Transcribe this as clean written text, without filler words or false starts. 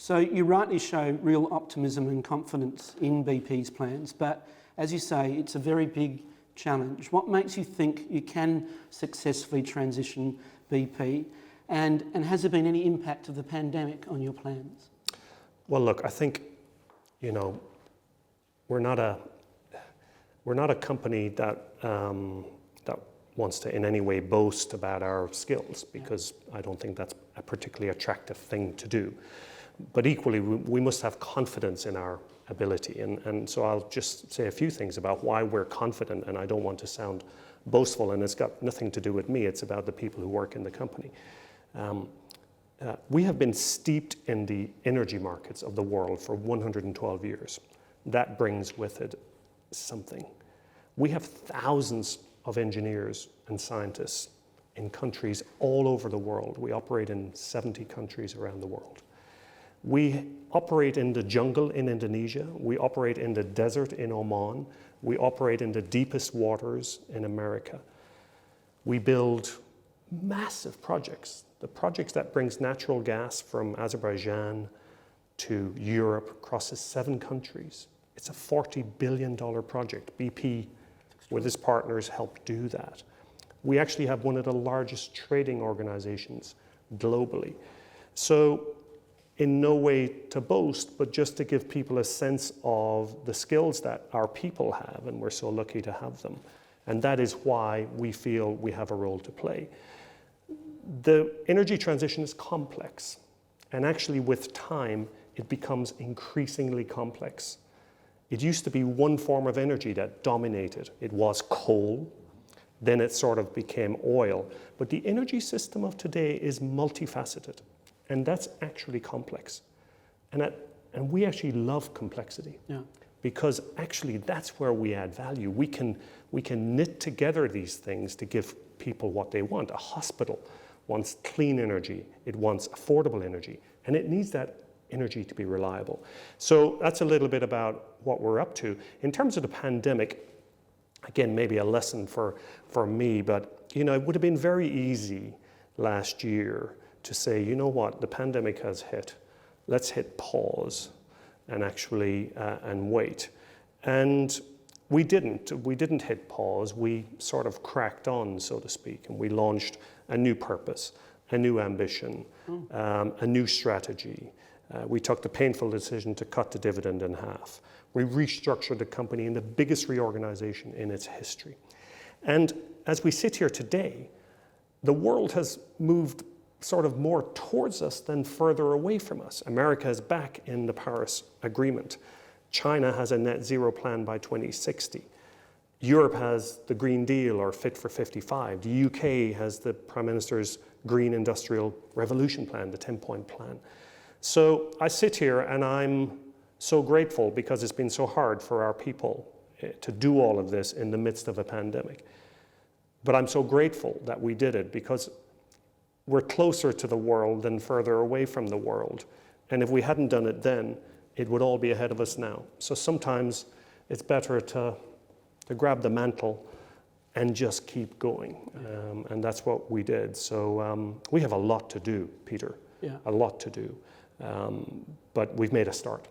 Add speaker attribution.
Speaker 1: So you rightly show real optimism and confidence in BP's plans, but as you say, it's a very big challenge. What makes you think you can successfully transition BP, and has there been any impact of the pandemic on your plans?
Speaker 2: Well, look, I think, you know, we're not a company that that wants to in any way boast about our skills, because I don't think that's a particularly attractive thing to do. But equally, we must have confidence in our ability. And so I'll just say a few things about why we're confident, and I don't want to sound boastful, and it's got nothing to do with me, it's about the people who work in the company. We have been steeped in the energy markets of the world for 112 years. That brings with it something. We have thousands of engineers and scientists in countries all over the world. We operate in 70 countries around the world. We operate in the jungle in Indonesia. We operate in the desert in Oman. We operate in the deepest waters in America. We build massive projects. The projects that brings natural gas from Azerbaijan to Europe crosses 7 countries. It's a $40 billion project. BP, with its partners, helped do that. We actually have one of the largest trading organizations globally. So, in no way to boast, but just to give people a sense of the skills that our people have, and we're so lucky to have them. And that is why we feel we have a role to play. The energy transition is complex, and actually with time, it becomes increasingly complex. It used to be one form of energy that dominated. It was coal, then it sort of became oil. But the energy system of today is multifaceted. And that's actually complex. And we actually love complexity. Yeah. Because actually that's where we add value. We can knit together these things to give people what they want. A hospital wants clean energy. It wants affordable energy. And it needs that energy to be reliable. So that's a little bit about what we're up to. In terms of the pandemic, again, maybe a lesson for me, but you know, it would have been very easy last year to say, you know what, the pandemic has hit, let's hit pause and actually and wait. And we didn't hit pause, we sort of cracked on, so to speak, and we launched a new purpose, a new ambition, a new strategy. We took the painful decision to cut the dividend in half. We restructured the company in the biggest reorganization in its history. And as we sit here today, the world has moved sort of more towards us than further away from us. America is back in the Paris Agreement. China has a net zero plan by 2060. Europe has the Green Deal or Fit for 55. The UK has the Prime Minister's Green Industrial Revolution plan, the 10-point plan. So I sit here and I'm so grateful because it's been so hard for our people to do all of this in the midst of a pandemic. But I'm so grateful that we did it because we're closer to the world than further away from the world. And if we hadn't done it then, it would all be ahead of us now. So sometimes it's better to grab the mantle and just keep going. And that's what we did. So we have a lot to do, Peter, a lot to do. But we've made a start.